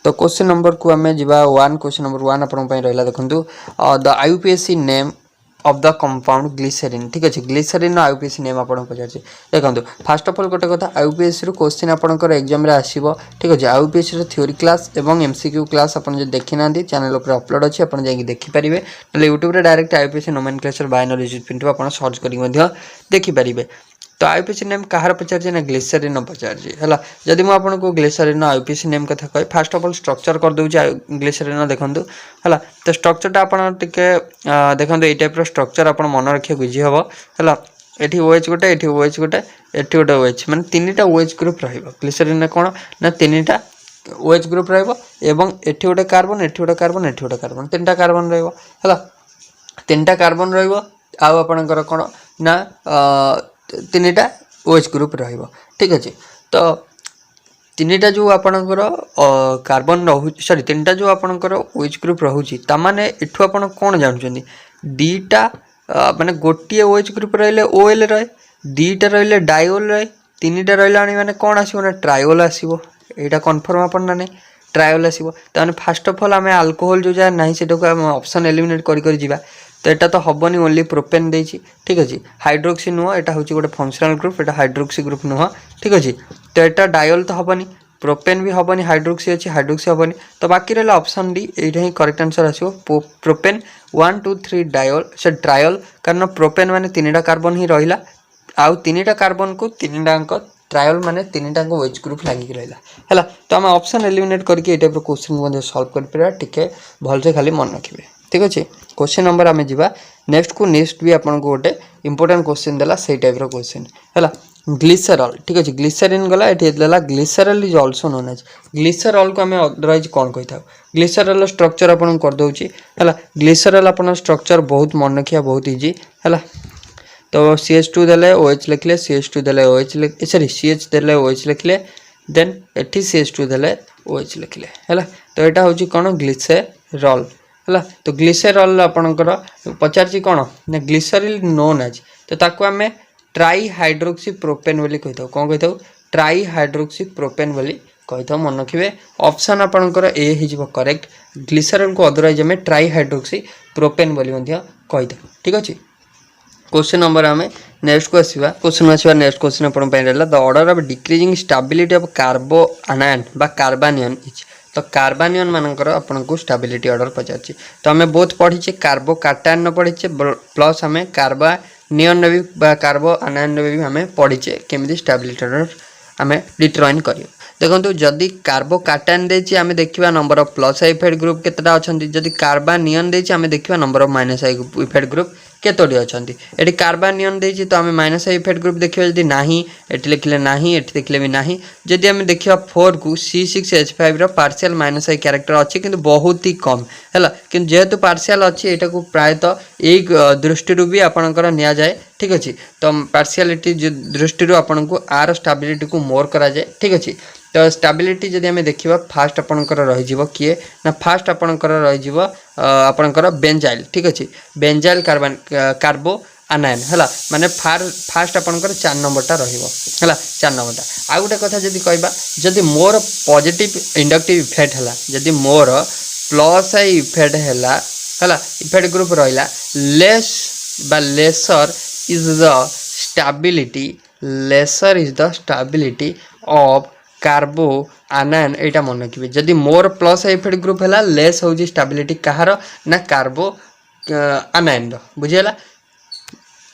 तो question number को आम जा 1 क्वेश्चन नंबर 1 आप रहा देखो the IUPAC name of the compound glycerine ठीक अच्छे ग्लिसरीन आईयूपीएसी नेम आपको पचार देखो फास्ट ऑफ ऑल गोटे कथा आईयूपीएसी रू क्वेश्चन आपंकर एग्जाम रे आसीबो ठीक अच्छे आईयूपीएसी रो थ्योरी क्लास एवं एमसीक्यू क्लास आपन जे देखि ना चैनल ऊपर अपलोड अच्छे आपन जाई देखि परिबे नले यूट्यूब रे direct IUPAC nomenclature by knowledge Pintu आपन सर्च करी मध्य देखि परिबे। तो आईयूपीएसी नेम कहार पचार ना ग्लिसरीन पचार है जदि मुझे आपको ग्लिसरीन आईयूपीएसी नेम कथा कह फास्ट ऑफ ऑल स्ट्रक्चर कर दूसरी ग्लिसरीन देखूँ है तो स्ट्रक्चरटा आपड़ टे देखो ये टाइप स्ट्रक्चर आप मन रखा इजी हम है ये ओएच गोटे ये ओएच गोटे ये गोटे ओएच मैंने 3टा ओएच ग्रुप ग्लिसरीन कौन ना 3टा ओएच ग्रुप रही गोटे कार्बन ये गोटे कार्बन ये गोटे कार्बन 3टा कार्बन रहा 3टा कार्बन रहा कौन ना 3टा ओएच ग्रुप ठीक अच्छे तो 3टा जो आपणकर कार्बन रहू सॉरी 3टा जो आपणकर ओएच ग्रुप रोचे ताने एठू आप कौन जानते 2टा माने गोटे ओएच ग्रुप रही ओएल रहे 2टा रही डायोल रहे 3टा रही माने कौन आसो ना ट्रायोल आसो यहाँ कन्फर्म आप ना नहीं ट्रायोल आसो तो फास्ट ऑफ ऑल आम अल्कोहल जो जहाँ ना से ऑप्शन एलिमिनेट कर तो यहाँ तो हेनी ओनली प्रोपेन देती ठीक अच्छे हाइड्रोक्सी नुह यहाँ हूँ गोटे फंक्शनल ग्रुप यहाँ हाइड्रोक्सी ग्रुप नुह ठीक अच्छे तो यहाँ डायोल तो हेनी प्रोपेन भी हेनी हाइड्रोक्सी अच्छी हाइड्रोक्सी हेनी तो बाकी रहा ऑप्शन डी यहाँ ही करेक्ट आंसर आसो प्रोपेन 1 2 3 डायोल से ट्रायोल कारण प्रोपेन माने 3टा कार्बन ही रहा आउ 3टा कार्बन को 3टा ट्रायल माने 3टा ओएच ग्रुप लगिक रहा है तो आम ऑप्शन एलिमिनेट करके टाइप क्वेश्चन सॉल्व कर टिके भलसे खाली मन रखिए ठीक अच्छे। क्वेश्चन नंबर आम जा नेक्स्ट को नेक्स्ट भी आपको गोटे इंपोर्टेंट क्वेश्चन देला से टाइप क्वेश्चन है ग्लिसरॉल ठीक अच्छे ग्लिसरीन गला ये glycerol is also known as glycerol को आम अदरवाइज कौन कही था ग्लिसरॉल स्ट्रक्चर आपन कर दूची है ग्लिसरॉल अपन स्ट्रक्चर बहुत मन रखिया बहुत इजी है तो CH2 देले OH लिखले CH2 देले OH सॉरी CH देले OH लिखले देन एठी CH2 देले OH लिखले है तो यहाँ हूँ कौन ग्लिसरॉल है तो ग्लिसरॉल आपणकर पचार कौन ना ग्लिसरॉल नोन एज तो ताको आम ट्राई हाइड्रोक्सी प्रोपेन बोली कही था कौन कही था ट्राई हाइड्रोक्सी प्रोपेन बोली कही था मन रखिए ऑप्शन आपणकर ए हो करेक्ट ग्लिसरॉल को अदरवाइज आम ट्राई हाइड्रोक्सी प्रोपेन बोली कही था ठीक अच्छे। क्वेश्चन नंबर आम नेक्स्ट को आसवा क्वेश्चन आसवा नेक्स्ट क्वेश्चन आप the order of decreasing stability of carbo anion बा कार्बानियन इज तो कार्बानियन मानकर आपको स्टेबिलिटी ऑर्डर पचार तो आम बहुत पढ़ीचे कार्बो काटायन न पढ़ीचे प्लस आम कार्बानियन भी कार्बो आनायन भी आम पढ़ीचे केमी स्टेबिलिटी ऑर्डर आम डिटरमाइन कर देखो जदि कार्बो काटायन देछि आम देखा नंबर ऑफ प्लस आइफेड ग्रुप केतटा अच्छी जदि कार्बानियन देछि आम देखा नंबर ऑफ माइनस आइफेड ग्रुप केतोटी अच्छा ये कार्बानियन देछि तो आम माइनस आइफेड ग्रुप देखा जदि नाही एटी लिखले नाही एटी देखले भी नाही जदि आम देखा 4 को C6H5 row partial minus I character अच्छी किंतु बहुत ही कम है कि जेहेतु पार्शियल अच्छी यहाँ को प्रायतः एक दृष्टि भी आपणकर नि जाए ठीक अच्छे तो पार्शियलिटी दृष्टि आपन को आर स्टेबिलिटी को मोर करा जाए ठीक अच्छे तो स्टेबिलिटी जदि आम देखा फास्ट आपणकर रही किए ना फास्ट आपणकर रही आपणकर बेंजाइल ठीक अच्छे बेंजाइल कार्बन कार्बो आनायन है माने फास्ट आपणकर 4 नंबरटा रहा 4 नंबरटा आ गोटे कथा जदि कहबा जदि मोर पॉजिटिव इंडक्टिव इफेक्ट है जदि मोर प्लस आई इफेक्ट है इफेक्ट ग्रुप रहा लेस बा lesser is the stability lesser is the stability of carbo anion यहाँ मन रखिए जदि मोर प्लस इफेक्ट ग्रुप है लेस हूँ स्टेबिलिटी कहार ना कार्बो आनायन बुझीगला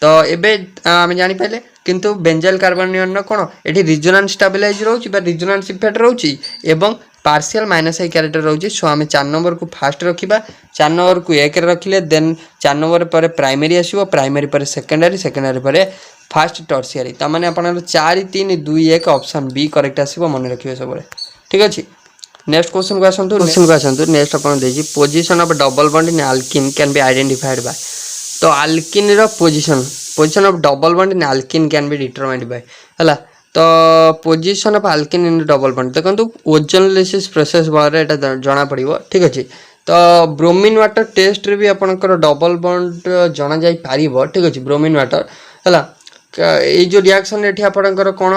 तो एबे आम जापारे किंतु बेंजाइल कार्बोनियन कौन ये रिजोनेंस स्टेबिलाइज रोचे रिजोनेंस इफेक्ट रोचे एवं पार्शियल माइनस आई कैरेक्टर रोचे सो आम 4 नंबर को फास्ट रखा 4 नंबर को 1 रखिले देन 4 नंबर पर प्राइमरी आसो प्राइमरी पर सेकेंडरी सेकेंडरी पर फास्ट टर्सियरी तमाने आप 4 3 2 1 ऑप्शन बी करेक्ट आसो मन रखिए सब ठीक अच्छे। नेक्स्ट क्वेश्चन को आसतु नेक्स्ट अपन position of double bond in alkene can be identified by तो अल्किन रो position of double bond in alkene can be determined by है तो position of alkene in double bond देखो ओजोनलिसिस प्रोसेस बारे एटा जना पड़ो ठीक अच्छे तो ब्रोमीन वाटर टेस्ट रे भी आपनकर डबल बॉन्ड जना जाई पारिबो ठीक अच्छे ब्रोमीन वाटर है ये जो रिएक्शन एठी आपनकर कोन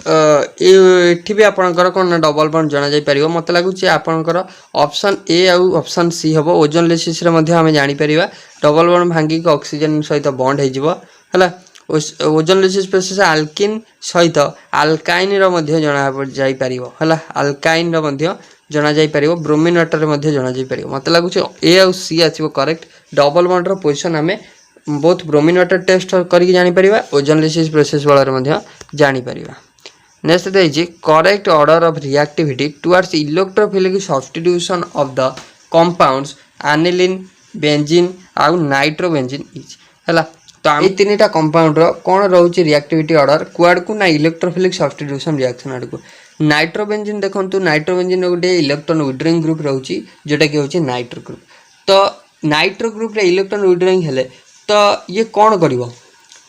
एठी भी आपणकर कौन डबल बॉन्ड जना जाई परिबो मते लागुच आपणकर ऑप्शन ए आउ ऑप्शन सी हबो ओजोन लेसिस रे मध्ये हमें जानि परिबा डबल बॉन्ड भांगी के ऑक्सीजन सहित बॉन्ड हे जिवो हला ओजोन लेसिस स्पेसिस आल्किन सहित आल्काइन रो मध्ये जना जाई परिबो हला आल्काइन रो मध्ये जना जाई परिबो ब्रोमीन वाटर रे मध्ये जना जाई परिबो मते लागुच ए आउ सी आसीबो करेक्ट डबल बॉन्ड रो पोजीशन हमें बोथ ब्रोमीन वाटर टेस्ट करके जानि परिबा ओजोन लेसिस प्रोसेस वाला मध्ये जानि परिबा नेक्स्ट देखिए correct order of reactivity towards electrophilic substitution of the compounds aniline benzene आउ नाइट्रोबेंजीन इज हैला तो ये तीनटा कंपाउंड रो कोन रहउची रिएक्टिविटी ऑर्डर क्वाड को ना इलेक्ट्रोफिलिक सब्स्टिट्यूशन रिएक्शन आड़ को नाइट्रोबेंजीन देखंतु नाइट्रोबेंजीन गोटे इलेक्ट्रॉन विड्रॉइंग ग्रुप रहउची जेटा कि होची नाइट्रो ग्रुप तो नाइट्रो ग्रुप रे इलेक्ट्रॉन विड्रॉइंग हेले तो ये कोन करिवो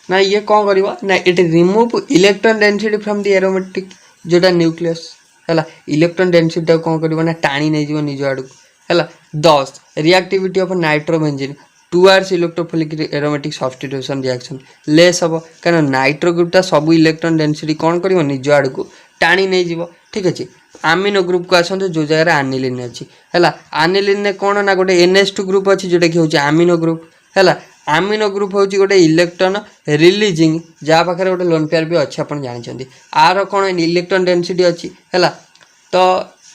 ना ये कौन करिवो ना it remove electron density from the aromatic जोटा न्यूक्लियस हैला इलेक्ट्रॉन डेंसिटी कौन करिवो ना टाणी नै जीवो निज आडू हैला 10 reactivity of nitrobenzene towards electrophilic aromatic substitution reaction less हबो कारण नाइट्रो ग्रुपटा सब इलेक्ट्रॉन डेंसिटी कौन करिवो निज आडू को टाणी नै जीवो ठीक अछि आमिनो ग्रुप को आसंतो जो जगह एनिलीन अछि हैला एनिलीन ने कोन ना गोटे NH2 ग्रुप अछि जोटा कि होछि आमिनो ग्रुप हैला आमिनो ग्रुप हूँ गोटे इलेक्ट्रॉन रिलीजिंग जहाँ पाखे गोटे लोन पेयर भी अच्छे आप जानते आर कौन इलेक्ट्रॉन डेंसिटी अच्छी है तो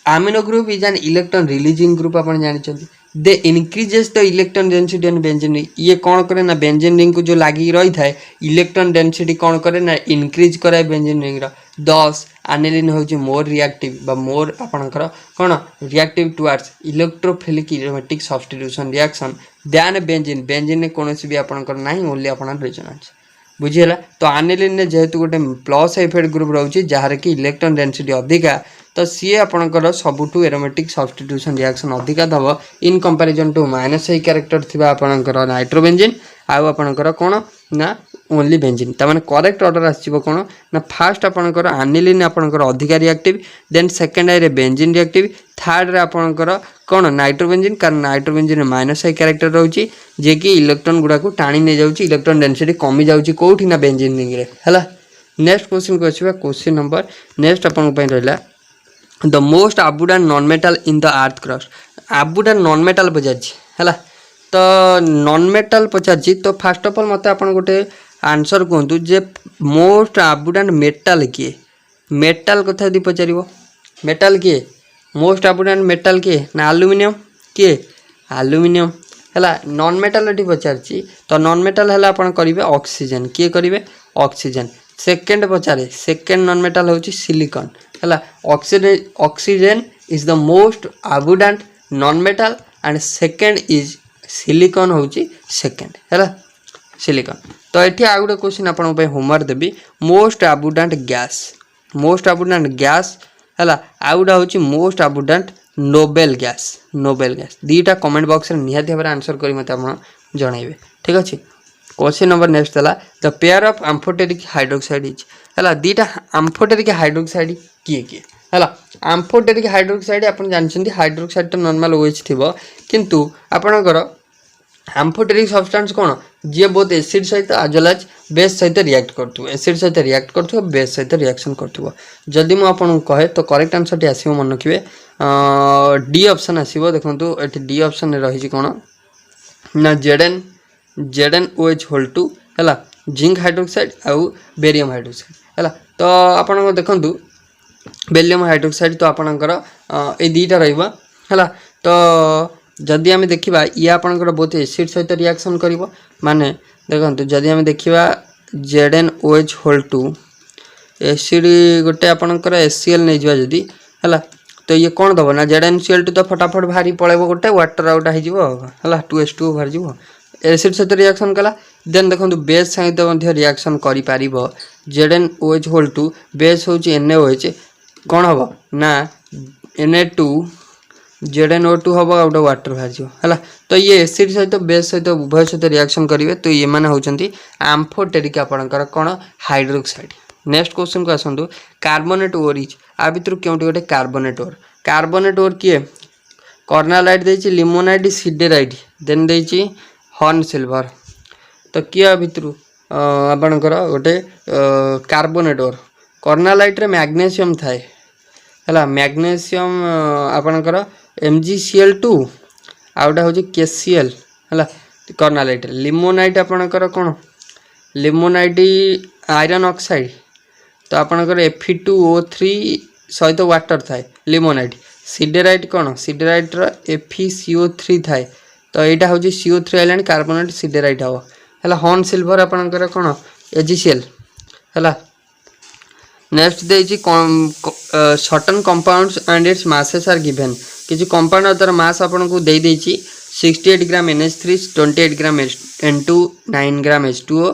amino group is an electron releasing group आप जानते they increases the electron density and benzene ring ये कौन करे ना बेंजीन रिंग को जो लगी रही था इलेक्ट्रॉन डेंसिटी कौन करे ना इनक्रीज कराए बेंजीन रिंग 10 एनिलीन हूँ मोर रिएक्टिव बा मोर आपणकर कौन reactive towards electrophilic aromatic substitution reaction than benzene benzene कौन भी आपणकर ना ओनली आप रेजोनेंस बुझीगला तो एनिलीन ने जेहेतु गोटे प्लस इफेक्ट ग्रुप रोचे जहाँ कि इलेक्ट्रॉन डेंसिटी अधिका तो सी आपणकर सबुठू एरोमेटिक सब्स्टिट्यूशन रिएक्शन अधिका दब in comparison to minus A character थिबा आपणकर नाइट्रोबेंजीन आउ आपणकर कौन ना ओनली बेंजीन तमाने करेक्ट ऑर्डर आसीबो कोन ना फर्स्ट आपणकर एनिलीन आपणकर अधिका रिएक्टिव देन सेकंड रे बेंजीन रिएक्टिव थर्ड रे आपणकर कौन नाइट्रोबेंजीन कारण नाइट्रोबेंजीन माइनस आई कैरेक्टर रहउची जे कि इलेक्ट्रॉन गुडा को टाणी नै जाउची इलेक्ट्रॉन डेंसिटी कमी जाउची कोठी ना बेंजीन रिंग रे हला नेक्स्ट क्वेश्चन को आसीबा क्वेश्चन नंबर नेक्स्ट आपन पय रहला the most abundant non metal in the earth crust abundant non metal पचारची हला तो नॉन मेटल पचारची तो फर्स्ट ऑफ ऑल मते आपन गोटे आंसर कहतु जे मोस्ट अबुडेंट मेटल किए मेटल कथा यदि पचारिबो मेटल किए मोस्ट अबुडेंट मेटल किए ना एल्युमिनियम किए एल्युमिनियम हैला नॉन मेटल एटी पचारची तो नॉन मेटल हैला आपण करिवे ऑक्सीजन किए करिवे ऑक्सीजन सेकंड पचारे सेकंड नॉन मेटल होची सिलिकॉन हैला oxygen is the most abundant non metal and second is silicon होची सेकंड हैला सिलिकॉन तो ये आ गए क्वेश्चन आपण होमवर्क देवी मोस्ट अबुडेंट गैस है आ गुटा हूँ मोस्ट अबुडेंट नोबेल गैस दीटा कमेंट बॉक्स निहाती भाव आंसर कर मत जनइबे ठीक अच्छे क्वेश्चन नंबर नेक्स्ट है the pair of amphoteric hydroxide is है दीटा एम्फोटेरिक हाइड्रोक्साइड किए किए है एम्फोटेरिक हाइड्रोक्साइड आप जानते हाइड्रोक्साइड तो नॉर्मल OH थी किंतु आपणकर एम्फोटेरिक सब्सटेंस कौन जी बहुत एसिड सहित एज वेल एज बेस सहित रिएक्ट करूँ एसिड सहित रिएक्ट करूँ बेस सहित रिएक्शन करूँ जदि मुझे कहे तो करेक्ट आंसर टी आसो मन रखिए डी ऑप्शन आसो देखो ये डी ऑप्शन रही कौन ना ZnOH होल 2 है जिंक हाइड्रोक्साइड आउ बेरियम हाइड्रोक्साइड है तो आप देखु बेरियम हाइड्रोक्साइड तो आपणकर ये दुईटा रहा तो जदि आम देखा ये आपंकर बहुत एसिड सहित रिएक्शन कर माने देखो जदि आम देखा ZnOH होल 2 एसिड गोटे आपंकर HCl नहीं जावा जदि है तो ये कौन दब ना ZnCl2 तो फटाफट बाहरी पड़ेब गोटे वाटर आउट है 2H2 बाहर जीव एसिड सहित रिएक्शन कला देन देखो बेस सहित रिएक्शन कर ZnOH होल 2 बेस हूँ NaOH कौन हम ना Na2 ZnO2 हम गोटे वाटर बाहर है तो ये एसिड सहित बेस सहित उभय सहित रिएक्शन करेंगे तो ये मैंने होती एम्फोटेरिक आपणकर कौन हाइड्रोक्साइड नेक्स्ट क्वेश्चन को आसतु कार्बोनेट ओर इज आ भर क्योंटी गोटे कार्बोनेट ओर किए कर्नालाइट देती लिमोनाइट सिडेराइट देन देती हॉर्न सिल्वर तो किए भितर आपणकर गोटे कार्बोनेट ओर कर्नालाइट रे मैग्नेशियम थाए है मैग्नेशियम आपणकर MgCl2 आउटा हूँ KCl है कर्नालाइट लिमोनाइट आपणकर कौन लिमोनाइट आयरन ऑक्साइड तो आपणकर Fe2O3 सहित वाटर थाए लिमोनाइट सिडेराइट कौन सिडेराइट FeCO3 थाए तो यहाँ हूँ CO3 आइलानी कार्बोनेट सिडेराइट हम है हॉर्न सिल्वर आपणकर कौन AgCl है नेक्स्ट देछि certain compounds and its masses are given किसी कंपाउंड और तार मास आपन को दे देछि 68 gram NH3 28 gram N2 9 gram H2O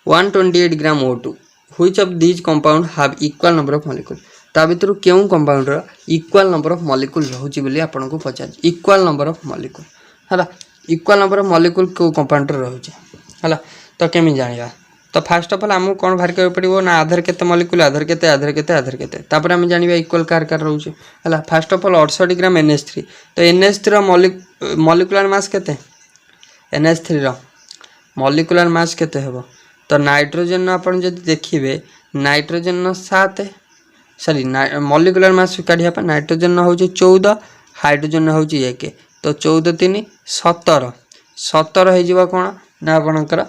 128 gram O2 which of these compound have equal number of molecule ता भितर केउ कंपाउंड रो इक्वल नंबर ऑफ मॉलिक्यूल रहउछि बोली आपन को पचार इक्वल नंबर ऑफ मॉलिक्यूल हला इक्वल नंबर ऑफ मॉलिक्यूल को कंपाउंड रहउछि हला तो केमि जानिबा तो फास्ट ऑफ ऑल आमको कौन बाहर कर पड़ो ना आधार केते मॉलिक्यूल आधार केते तापर आम जानिबा इक्वल कार रोचे है fast of all 68 gram NH3 तो NH3 रो मॉलिक्यूलर मास केते NH3 रो मॉलिक्यूलर मास केते हेबो तो नाइट्रोजन अपन जदि देखिबे नाइट्रोजन 7 सॉरी मॉलिक्यूलर मास काढिया पर नाइट्रोजन होची 14 हाइड्रोजन होची 1 तो 14 3 17 17 हे जिवा कोन ना आपनकर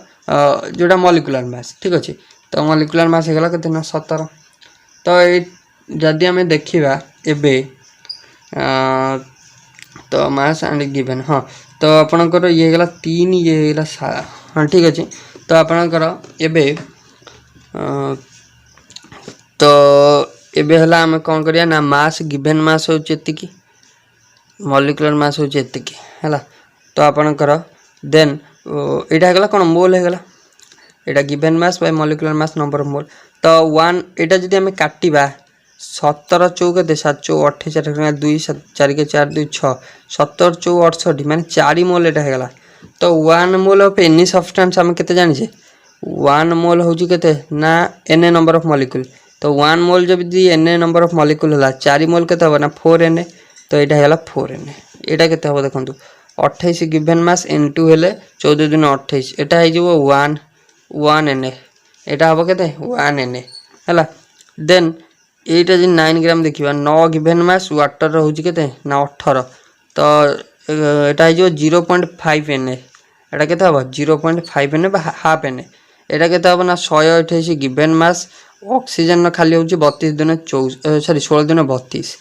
जोड़ा मॉलिक्यूलर मास ठीक अच्छे तो मॉलिक्यूलर मास होगा केते ना 17 तो जदि आम देखा एबे तो मास एंड गिवन हाँ तो आपणकर ये होगा 3 ये होगा हाँ ठीक अच्छे तो आपणकर एबे तो एबे हला आम कौन करिया ना मास गिवन मास होची एतिकी मॉलिक्यूलर मास होची एतिकी हला तो आपणकर देन एटा होगा कौन मोल होगा एटा given mass by molecular mass number of mole तो 1 एटा जदि हमें काटिबा 17 चौक 7 चौ 28 2 4 के 4 2 6 17 चौ 68 माने 4 मोल एटा होगा तो 1 मोल ऑफ एनी सब्सटेंस हम केते जानि 1 मोल होची केते ना Na नंबर ऑफ मॉलिक्यूल तो 1 मोल जब दी Na नंबर ऑफ मॉलिक्यूल होला 4 मोल केते हो ना 4Na तो एटा होला 4Na एटा केते हो देखंतु 28 गिवन मास N2 हेले 14 दिन 28 एटा हे जिवो 1Na एटा हम केते 1Na हला देन एटा जे 9 ग्राम देखिबा 9 गिवन मास वाटर रहउची केते ना 18 तो एटा हे जिवो 0.5Na एटा केते हबो 0.5Na बा हाफ Na एटा केते हबो ना 128 गिवन मास ऑक्सीजन खाली होउची 32 दिन 16 दिन 32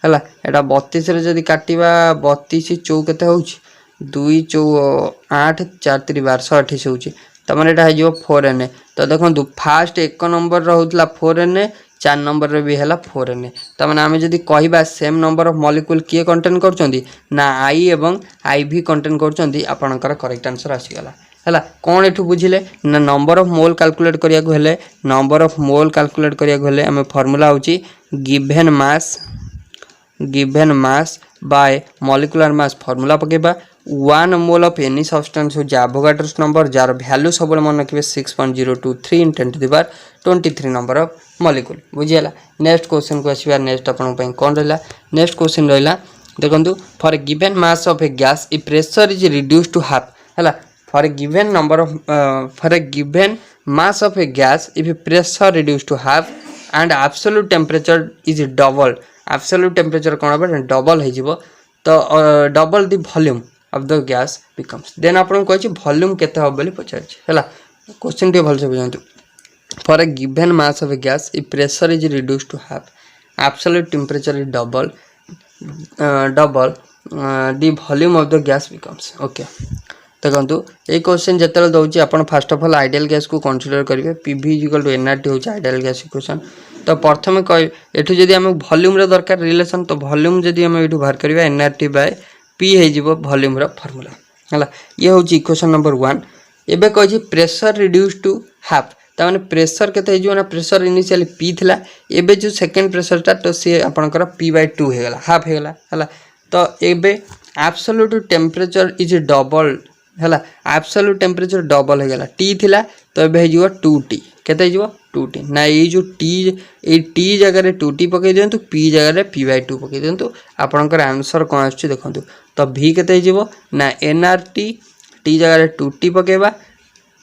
हला एटा 32 रे जदी काटिबा 32 चौ केते होउची 2 चौ 8 4 3 12 128 होउची तमने एटा हे 4Na तो देखंतु फास्ट 1 नंबर रहउतला 4Na 4 नंबर रे भी हैला 4Na तमने आमे जदी कहिबा सेम नंबर ऑफ मॉलिक्यूल किए कंटेन करचंदी ना I एवं IV कंटेन करचंदी आपनकर करेक्ट आंसर आसी गला हला कोन एठु बुझिले ना नंबर ऑफ मोल कैलकुलेट करिया को हेले नंबर ऑफ मोल कैलकुलेट करिया को हेले हमें फार्मूला होची given mass by molecular mass formula पकेबा 1 मोल ऑफ एनी सब्सटेंस हो एवोगाड्रोस नंबर जार वैल्यू सब मन रखिए 6.023 × 10⁻23 नंबर ऑफ मॉलिक्यूल बुझीगला नेक्स्ट क्वेश्चन को आसवा नेक्स्ट आपन कौन रहा नेक्स्ट क्वेश्चन रहा देखो for a given mass of a gas if pressure is reduce to half है for a given number of for a given mass of a gas if pressure reduce to half and absolute temperature is double absolute temperature कौन हम double हो तो double the volume of the gas becomes then आपन कहि volume केते हो बोली पचारछि हला क्वेश्चन टे भल से बुझंतु for a given mass of a gas if pressure is reduce to half absolute temperature is double the volume of the gas becomes okay देखो ये क्वेश्चन जिते दूसरी आप first of all ideal gas को कंसीडर करेंगे PV = nRT हूँ ideal gas equation तो प्रथम कह एठू जदि आम वॉल्यूम दरकार रिलेशन तो वॉल्यूम जदि आम ये बाहर करवा nRT/P हो वॉल्यूम फार्मूला है ये हूँ इक्वेशन नंबर 1 एबे कही प्रेशर रिड्यूस टू हाफ ताने प्रेशर केते हो ना प्रेशर इनिशियली P थिला एबे जो सेकंड प्रेशर टा तो सी आपनकर P/2 हो गला हाफ हो गला है तो एबे एब्सोल्यूट टेम्परेचर इज डबल है एब्सोल्यूट टेम्परेचर डबल हो गला T थिला तो एबे हो 2T केते हो 2T ना ये जो T जगह 2T पकई दिंतु P जगह P/2 पकई दिंतु आपनकर आंसर कौन आछी देखंतु तो V केते हो ना nRT T जगह 2T पकेबा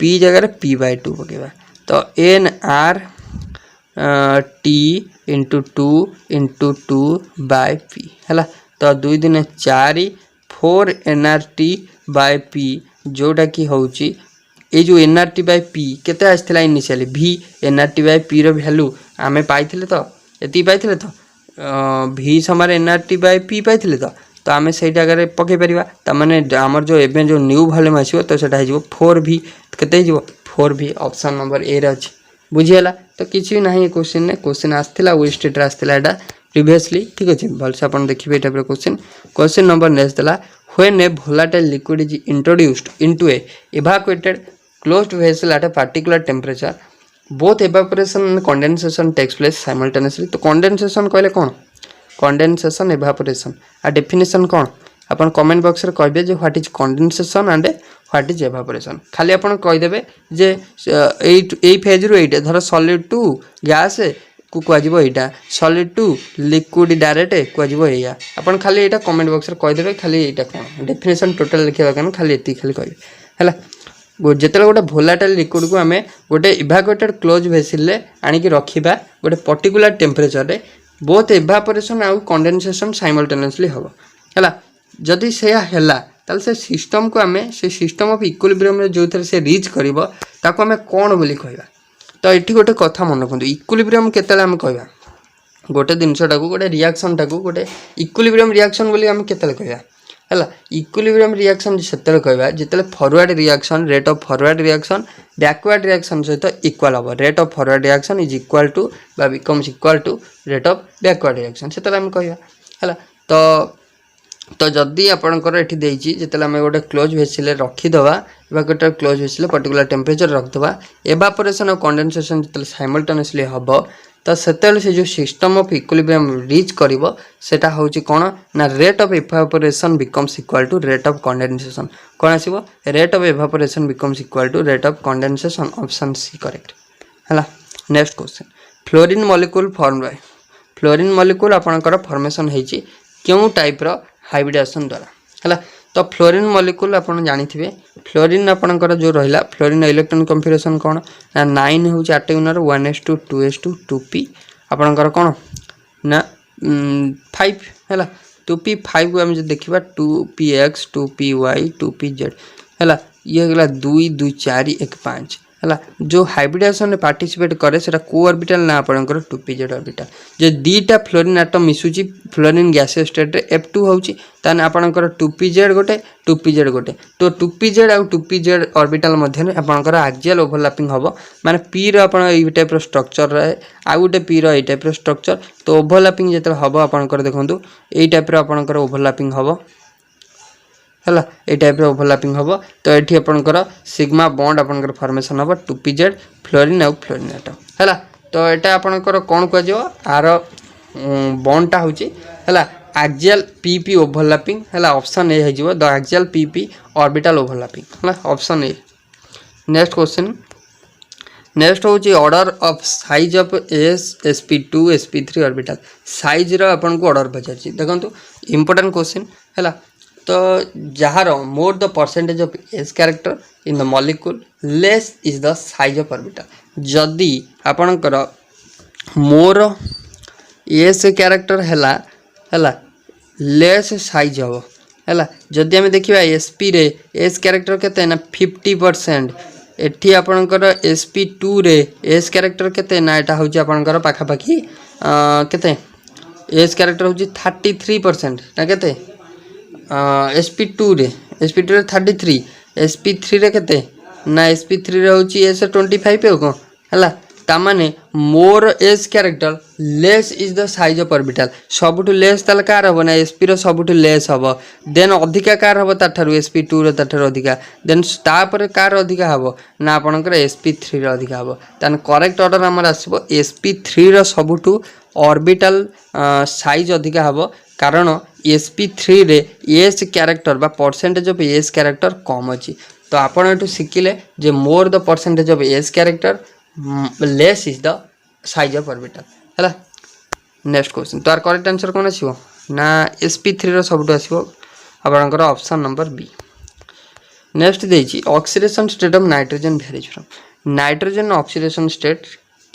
P जगह P/2 पकेबा तो nR T into two into two by P है। तो 2 दूने 4 4 nRT बाय पी जोटा कि हूँ ये जो nRT बाय पी केते आसला इनिशियली भी nRT बाय पी रो वैल्यू आम पाई तो ये पाई तो भी समय nRT बाय पी पाई तो आम से जगह पकई पार ताने आमर जो एवं जो न्यू वॉल्यूम आसो तो सेटा हो 4v केते 4v ऑप्शन नंबर ए अच्छी बुझीगला। तो किसी ना क्वेश्चन ने क्वेश्चन आसाला वेस्टेड आसाला यहाँ प्रीवियसली ठीक अच्छे भलसे आप देखिए type question question number next देला when a volatile liquid is introduced into a evacuated closed vessel at a particular temperature both evaporation and condensation takes place simultaneously। तो condensation कहले कौन condensation evaporation आ definition कौन अपन comment box रे कहबे जे what is condensation and what is evaporation खाली अपन कह देबे जे एई फेज रु एटा धर सॉलिड टू गैस को कहजिवो एटा सॉलिड टू लिक्विड डायरेक्ट कहजिवो एया अपन खाली एटा कमेंट बॉक्स रे कह देबे खाली एटा कोन डेफिनेशन टोटल लिखिया दरकार खाली एती खाली कहबे हैला जेतेले गोटे भोलाटाइल लिक्विड को आमे गोटे इवाकुएटेड क्लोज वेसल रे आनी कि रखिबा गोटे पर्टिकुलर टेम्परेचर रे बोथ एवापोरेशन आउ कंडेंसेशन साइमल्टेनियसली हबो हैला जदि से हैला ताल से सिस्टम को आमे से सिस्टम ऑफ इक्विलिब्रियम रे जो थरे से रीच करिवो ताको आमे कोन बोली कहबा। तो एठी गोटे कथा मन रखु इक्विलिब्रियम केतेले आमे कहबा गोटे जिनसटा को गोटे रिएक्शन टाको गोटे इक्विलिब्रियम रिएक्शन बोली आमे केतेले कहबा हैला इक्विलिब्रियम रिएक्शन सेतेले कहबा जेतेले forward reaction rate of forward reaction backward reaction सहित इक्वल हबो rate of forward reaction is equal to बा becomes equal to rate of backward reaction सेतेले आमे कहबा हैला। तो जदि आपंकर ये देती जिते आम गोटे क्लोज भेसल रखीदवा गोटे क्लोज भेसल पर्टिकुलर टेम्परेचर रखीदवा एवापोरेशन और कंडेंसेशन जो साइमल्टेनियसली हम तो से जो सिस्टम ऑफ इक्विलिब्रियम रीच करिवो सेटा होची कोन ना rate of evaporation becomes equal to rate of condensation कौन आसीबो rate of evaporation becomes equal to rate of condensation option C correct हैला। Next question fluorine molecule form by fluorine molecule आपनकर formation हेची क्यों टाइप रो hybridisation द्वारा है। तो fluorine molecule आप जानी फ्लोरीन आपंकर जो रहा फ्लोरीन इलेक्ट्रॉन कन्फिगरेशन कौन ना 9 हूँ 8 यूनर 1s2 2s2 2p आपंकर कौन ना 5 है 2p 5 को आम जो देखा 2px 2py 2pz है ये होगा 2 2 4 1 5 है जो हाइब्रिडेशन में पार्टिसिपेट करे से को ऑर्बिटल ना आपंकर 2pz ऑर्बिटल जो दीटा फ्लोरीन एटम मिसुची फ्लोरीन गैसियस स्टेट रे F2 होची ताने आपनकर 2pz गोटे 2pz गोटे तो 2pz आउ 2pz ऑर्बिटल मध्य में आपनकर एक्सियल ओवरलैपिंग हबो माने p रो आपन ई टाइप रो स्ट्रक्चर रहे आ गोटे p रो ई टाइप रो स्ट्रक्चर तो ओवरलैपिंग जेते हबो आपनकर देखंतु ई टाइप रो आपनकर ओवरलैपिंग हबो हैला ए टाइप रो ओवरलैपिंग हबो। तो एठी आपनकर सिग्मा बॉन्ड आपनकर फॉर्मेशन हबो 2pz फ्लोरीन आउ फ्लोरीन एटम हैला। तो एटा आपनकर कोन को जो आर बॉन्डटा होची हैला एक्सियल pp ओवरलैपिंग हैला ऑप्शन ए है जिवो the axial pp orbital overlapping हैला option A. Next question next होची order of size of s sp2 sp3 orbital size रो आपन को ऑर्डर पचाची देखंतु इंपोर्टेंट क्वेश्चन हैला। तो जार more the percentage of s character in the molecule less is the size of orbital जदि आपनकर मोर s कैरेक्टर हैला लेस साइज हम है जदि आम देखा sp रे s कैरेक्टर केते ना 50% एठी आपनकर sp2 रे s कैरेक्टर केते ना एटा होची आपनकर पाखापाखी केते s कैरेक्टर होची 33% ना केते sp2 रे 33 sp3 रे केते ना sp3 रे होची s 25 को हैला तामाने more s character less is the size of orbital सबुठु लेस ताल कार हबो ना sp रो सबुठु लेस हबो देन अधिका कार हबो ताठारु sp2 रो ताठारु अधिका देन तापर कार अधिका हबो ना आपनकर sp3 रो अधिका हबो तन करेक्ट ऑर्डर हमर आसीबो sp3 रो सबुठु ऑर्बिटल साइज अधिका हबो कारण sp3 रे s कैरेक्टर बा परसेंटेज ऑफ s कैरेक्टर कम अछि। तो आपण एटु सिखिले जे more the percentage of s character less is the size of orbital है। नेक्स्ट क्वेश्चन तो करेक्ट आंसर कौन आसो ना sp3 रो सबुठ आसो आपनकर ऑप्शन नंबर बी। नेक्स्ट देछि oxidation state of nitrogen varies from nitrogen oxidation state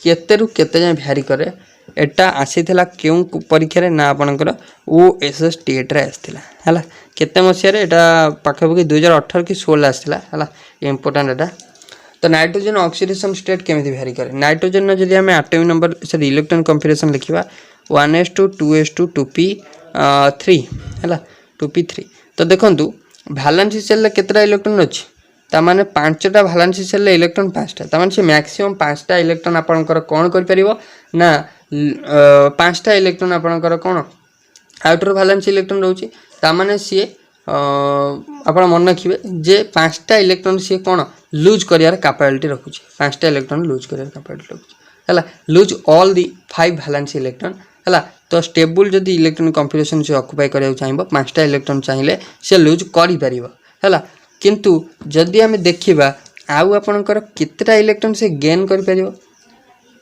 केते रु केते जाए भ्यारी करे एटा आसीथिला केउ परीक्षा रे ना आपनकर ओएसएस टेट रे आसीथिला हला केते मसिया रे एटा पाखापाखि 2018 कि 16 आसीथिला हला इंपोर्टेंट एटा। तो नाइट्रोजन ऑक्सीडेशन स्टेट केमिति भ्यारी करे नाइट्रोजन जदि हमें atomic number sorry electron configuration लिखिबा 1s2 2s2 2p3 हला 2p3 तो देखंतु वैलेंसी सेल रे केतरा इलेक्ट्रॉन अछि ता माने 5टा वैलेंसी सेल रे इलेक्ट्रॉन 5टा ता माने से मैक्सिमम 5टा इलेक्ट्रॉन आपनकर कोन कर परिबो ना 5टा इलेक्ट्रॉन आपनकर कोन आउटर वैलेंसी इलेक्ट्रॉन रहउची ता माने सी आपण मन रखिबे जे 5टा इलेक्ट्रॉन सी कोन लूज करियार कैपेबिलिटी रखुची 5टा इलेक्ट्रॉन लूज करियार कैपेबिलिटी रखुची हला lose all the 5 valency electron हला तो स्टेबल जदि इलेक्ट्रॉन कॉन्फिगरेशन से ऑक्युपाई करिया चाहिबो 5टा इलेक्ट्रॉन चाहिए से लूज करि परिबो हला किंतु जदि हमें देखिबा आउ आपनकर केतटा इलेक्ट्रॉन से गेन करि परिबो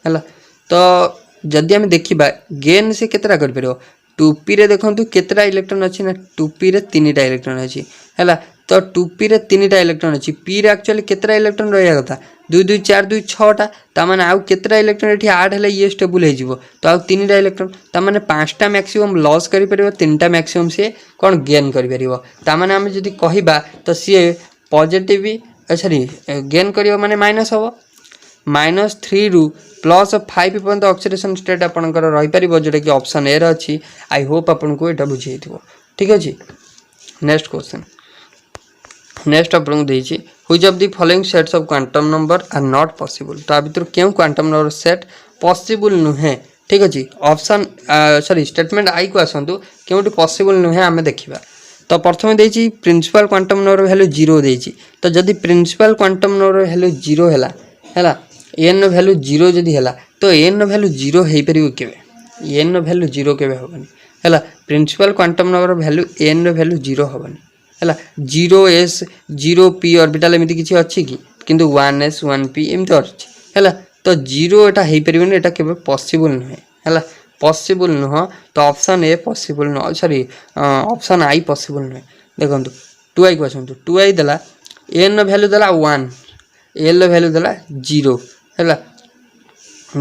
हला तो जदि हमें देखिबा गेन से केतरा करि परिबो 2p रे देखंतु केतरा इलेक्ट्रॉन अछि ना 2p रे 3टा इलेक्ट्रॉन अछि हला तो 2p रे 3टा इलेक्ट्रॉन अछि p रे एक्चुअली केतरा इलेक्ट्रॉन रहया कथा 2 2 4 2 6टा ता माने आउ केतरा इलेक्ट्रॉन एठी ऐड हले ये स्टेबल हे जिवो तो आउ 3टा इलेक्ट्रॉन ता माने 5टा मैक्सिमम लॉस करि परिबो 3टा मैक्सिमम से कोन गेन करि परिबो ता माने हम जदि कहिबा तो सी पॉजिटिव सॉरी गेन करियो माने माइनस होबो -3 रु +5 पर्यंत ऑक्सीडेशन स्टेट आपनकर रही परिबो जेटा कि ऑप्शन ए रे अछि। आई होप आपन को एटा बुझेइथिबो ठीक अछि। नेक्स्ट क्वेश्चन नेक्स्ट आपन देछि which of the following sets of quantum number are not possible ता भीतर केउ क्वांटम नंबर सेट पॉसिबल नुहे ठीक अछि। ऑप्शन सॉरी स्टेटमेंट आई को आसंतु केउटी पॉसिबल नुहे हमें देखिबा तो प्रथम देछि प्रिंसिपल क्वांटम नंबर वैल्यू 0 देछि तो जदि प्रिंसिपल क्वांटम नंबर वैल्यू 0 हैला एन वैल्यू 0 जदि हैला तो एन वैल्यू 0 हेई परिबो केबे एन वैल्यू 0 केबे होबनी हैला principal quantum number value N value 0 होबनी हैला 0s 0p ऑर्बिटल एमिति किछि अछि कि किंतु 1s 1p एमिति अछि हैला तो 0 एटा हेई परिबोनी एटा केबे पॉसिबल नहे हैला पॉसिबल नुह तो ऑप्शन ए पॉसिबल न सॉरी ऑप्शन आई पॉसिबल नहे देखंतु 2i क्वेश्चन 2i देला n वैल्यू देला 1 l वैल्यू देला 0 हैला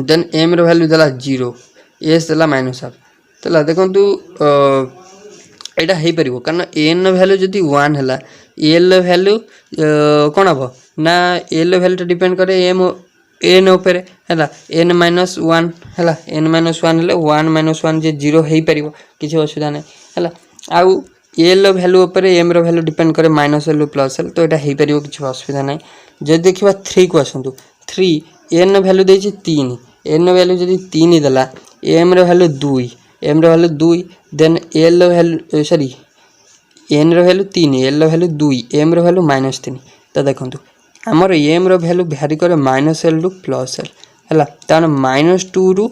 देन m रो वैल्यू देला 0 s देला -1 तला देखंतु एटा हेई परिबो कारण n वैल्यू जदी 1 हैला l वैल्यू कोन हबो ना l वैल्यू डिपेंड करे m n ऊपर हैला n -1 हैला n -1 हेले 1 -1 जे 0 हेई परिबो किछि असुविधा नै हैला आउ l वैल्यू ऊपर m रो वैल्यू डिपेंड करे -l +l तो एटा हेई परिबो किछि असुविधा नै। जे देखिबा 3 को आसंतु 3 n वैल्यू देछि 3 n वैल्यू जदी 3 देला m रो वैल्यू 2 m रो value 2 then l value sorry n रो वैल्यू 3 l वैल्यू 2 m रो वैल्यू -3 तो देखंतु हमर m रो वैल्यू भ्यारी करे -l रु +l हैला तान -2 रु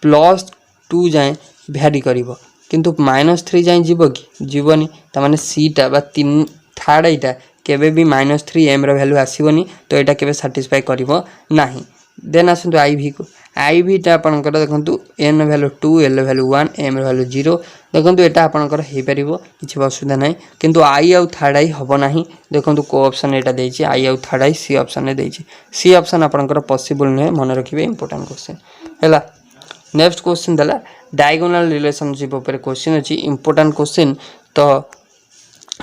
+2 जाए भ्यारी करिवो किंतु -3 जाए जीवो कि जीवनी त माने c टा बा 3 थर्ड एटा केबे भी -3 m रो वैल्यू आसीबोनी तो एटा केबे सैटिस्फाई करिवो नाही। देन आसंतु iv को iv टा आपनकर देखंतु n value 2 l value 1 m रो वैल्यू 0 देखंतु एटा आपनकर हेई परिवो किछि असुविधा नै किंतु i आउ थर्ड i हबो नाही देखंतु को ऑप्शन एटा देछि i आउ थर्ड i c ऑप्शन ने देछि c ऑप्शन आपनकर पॉसिबल नै मन रखिबे इंपोर्टेंट क्वेश्चन हैला। नेक्स्ट क्वेश्चन दला डायगोनल रिलेशनशिप ऊपर क्वेश्चन अछि इंपोर्टेंट क्वेश्चन तो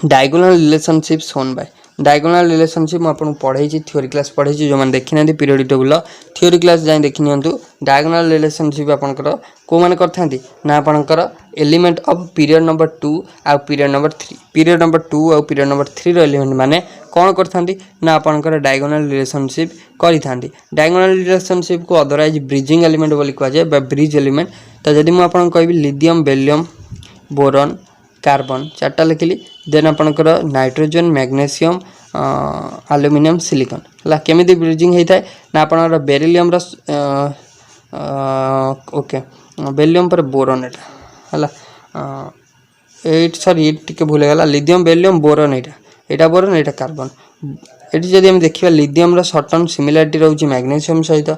diagonal relationship shown by diagonal relationship म आपन पढाई छी थ्योरी क्लास पढाई छी जो मन देखि नांदी पीरियोडिक टेबल थ्योरी क्लास जाय देखि नियंतु डायगोनल रिलेशनशिप आपनकर को माने करथांती ना आपनकर एलिमेंट ऑफ पीरियड नंबर 2 आ पीरियड नंबर 3 पीरियड नंबर 2 आ पीरियड नंबर 3 रो एलिमेंट माने कोन करथांती ना आपनकर डायगोनल रिलेशनशिप करिथांती। डायगोनल रिलेशनशिप को अदरवाइज ब्रिजिंग एलिमेंट बोली कह जाय बा ब्रिज एलिमेंट तो जदी म आपन कहबी लिथियम बेरिलियम बोरॉन कार्बन चारटा लिखिली देन आपनकर नाइट्रोजन मैग्नीशियम एल्युमिनियम सिलिकॉन ला केमिति ब्रिजिंग हेई थाए ना आपनकर बेरिलियम रो ओके बेरिलियम पर बोरॉन एटा हला 8 सॉरी 8 टिके भूल गला लिथियम बेरिलियम बोरॉन एटा बोरॉन एटा कार्बन ये जदि आम देखा लिथियम सर्ट टर्म सिमिलारिटी रोचे मैग्नेशियम सहित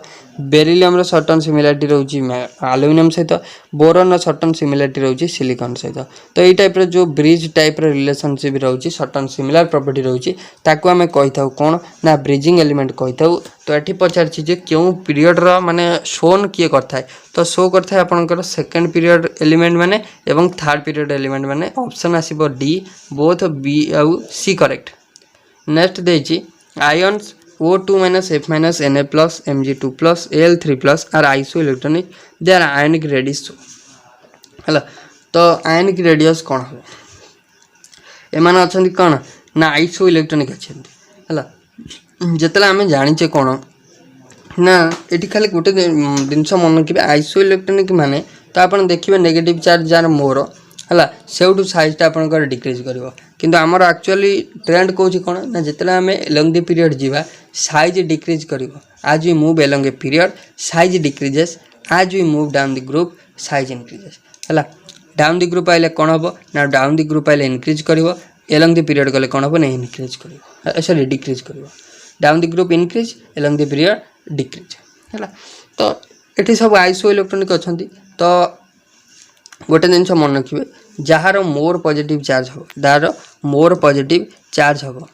बेरिलियम सर्ट टर्म सिमिलारिटी रोचे एल्युमिनियम सहित बोरन सर्ट टर्म सिमिलारिटी रोचे सिलिकॉन सहित तो ये टाइप जो ब्रिज टाइप रिलेशनशिप रोचे सर्ट टर्म सिमिलार प्रॉपर्टी रोचे ताकू आम कही था कौन ना ब्रिजिंग एलिमेंट कही था। तो ये पचार क्यों पीरियड माने शोन किए करता है तो शो करता है आपंकर सेकेंड पीरियड एलिमेंट माने एवं थर्ड पीरियड एलिमेंट माने ऑप्शन आसीबो डी बोथ बी आउ सी करेक्ट। नेक्स्ट देछि ions O2 minus F minus Na plus Mg2 plus Al3 plus are isoelectronic they are ionic radius है तो ionic radius कौन हो एमाने अछंती कौन ना isoelectronic अछंती है जेतला आमे जानिचे कौन ना एटी खाली गोटे जिनस मन रखिए आइसोइलेक्ट्रोनिक माने तो आप देखिए नेगेटिव चार्ज जार मोर है से साइजटा आपंकर डिक्रिज कर किंतु आमर एक्चुअली ट्रेंड कौन कौन ना जितने आम एलंग द पीरियड जीवा साइज डिक्रिज कर as we move along a period size decreases as we move down the group size increases है डाउन द ग्रुप आइले कौन हम ना डाउन द ग्रुप आइले इनक्रिज कर एलंग द पीरियड गले कौन हम ना इनक्रिज कर सॉरी डिक्रिज कर down the group increase along the period decrease है तो ये सब आइसो इलेक्ट्रोनिक अच्छा तो गोटे जिन मन रखिए जार मोर पॉजिटिव चार्ज हो तार मोर पॉजिटिव चार्ज हम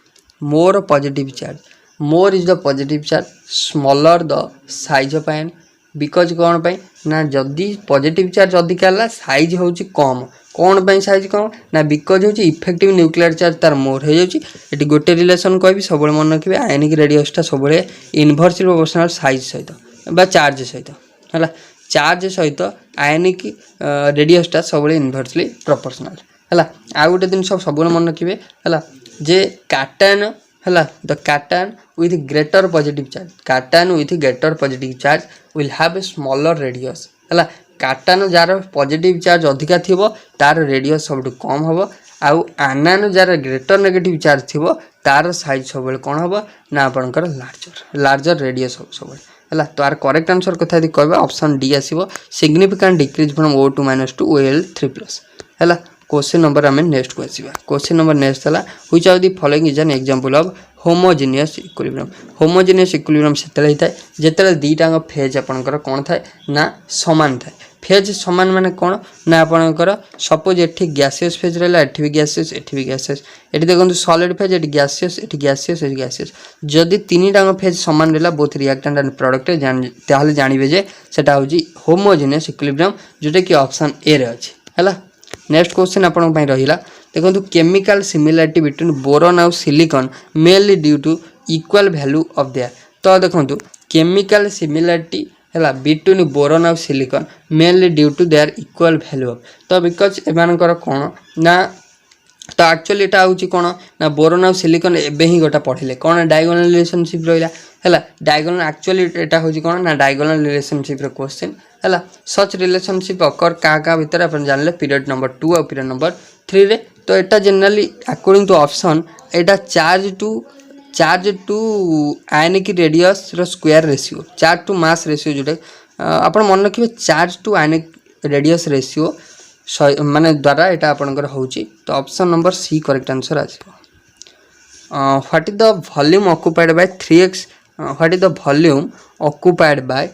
more positive charge more is the positive charge smaller the size of ion because कौन पाई ना जदि पॉजिटिव चार्ज अधिका है साइज हूँ कम कौन पाई साइज कम ना बिकज हूँ इफेक्टिव न्यूक्लियर चार्ज तार मोर हो जाए गोटे रिलेसन कह सब मन रखिए आयनिक रेडियसटा सब इनवर्सली प्रोपोर्शनल साइज सहित चार्ज सहित है चार्ज सहित आयनिक रेडियसटा सब इनवर्सली प्रोपोर्शनल है आ गोटे जिन सब मन रखिए है जे कैटायन है the cation with greater positive charge cation with greater positive charge will have a smaller radius है कैटायन जार पॉजिटिव चार्ज अधिका थी तार रेडियस सब कम हम आउ आनायन जार ग्रेटर नेगेटिव चार्ज थी तार साइज सब कौन हम ना आपंकर लार्जर रेडियस हम सब है तो आर करेक्ट आंसर कथा यदि कहबा ऑप्शन डी आसीबो significant decrease from O2 - to Al3+ है। क्वेश्चन नंबर आम नेक्स्ट को आसवा क्वेश्चन नंबर नेक्स्ट है which are the following is an example of homogeneous equilibrium homogeneous equilibrium सेतले होता है जेतले दीटा फेज आपनकर कौन थाए ना समान थाए फेज समान माने कौन ना आपनकर सपोज एठी गैसियस फेज रहला एठी भी गैसियस एठी भी गैसियस एठी देखंतु सॉलिड फेज एठी गैसियस एठी गैसियस एठी गैसियस जदि तीनटा फेज समान रहला बोथ रिएक्टेंट एंड प्रोडक्ट ताहले जानिबे जे सेटा होजी होमोजेनियस इक्विलिब्रियम जोटा कि ऑप्शन ए रे अछि हैला। नेक्स्ट क्वेश्चन आपन पई रहिला देखंतु केमिकल सिमिलरिटी बिटवीन बोरॉन और silicon mainly due to equal value of their तो देखंतु केमिकल सिमिलरिटी है बिटवीन बोरॉन और silicon mainly due to their equal value of तो बिकज एमानकर कौन ना तो एक्चुअली एटा होची कौन ना बोरॉन और सिलिकॉन एबे ही गोटा पढ़िले कौन डायगोनल रिलेशनशिप रहिला है डायगोनल एक्चुअली एटा होची कौन ना डायगोनल रिलेशनशिप रो क्वेश्चन है सच रिलेशनशिप अकर क्या भितर आप जानले पीरियड नंबर 2 और पीरियड नंबर 3 रे तो एटा जनरली अकॉर्डिंग टू ऑप्शन एटा चार्ज टू आयनिक रेडियस रो square ratio charge to mass ratio जोटा आप मन रखिए charge to ionic radius ratio माने द्वारा एटा आपनकर होची तो option number C correct answer आसीबो। What is the volume occupied by 3x what is the volume occupied by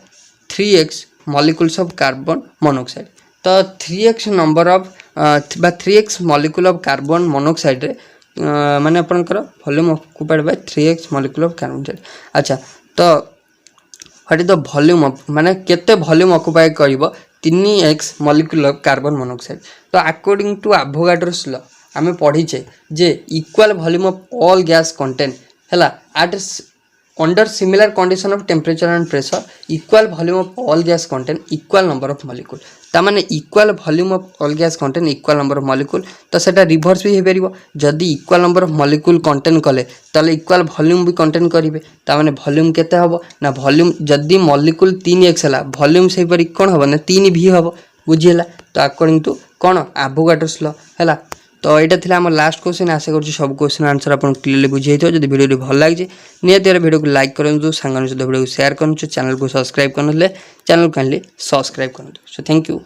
3x molecules of carbon monoxide तो 3x number of 3x molecule of carbon monoxide रे माने आपनकर volume occupied by 3x molecule of carbon monoxide अच्छा तो what is the volume of माने केते volume occupy करिवो 3x molecule of carbon monoxide तो अकॉर्डिंग टू एवोगाड्रोस लॉ आमे पढ़ीचे जे equal volume of all gas content हैला at under similar condition of temperature and pressure equal volume of all gas content equal number of molecule तामाने equal volume of all gas content equal number of molecule तो सेटा reverse भी हेबेरिबो जदि equal number of molecule content कले ताले equal volume भी content करिवे तामाने volume केते हबो ना वॉल्यूम जदि मॉलिक्यूल 3x हला वॉल्यूम सेहि परि कोन हबो ना 3 भी हबो बुझिला तो अकॉर्डिंग टू कोन एवोगाड्रोस लॉ हैला तो यहाँ था आम लास्ट क्वेश्चन आशा कर सब क्वेश्चन आंसर आप क्लीयरली बुझे जो वीडियो भल लगे निहत वीडियो को लाइक करूँ सांग सहित वीडियो को शेयर करूँ चैनल को सब्सक्राइब करने चैनल को काइंडली सब्सक्राइब करूँ सो थैंक यू।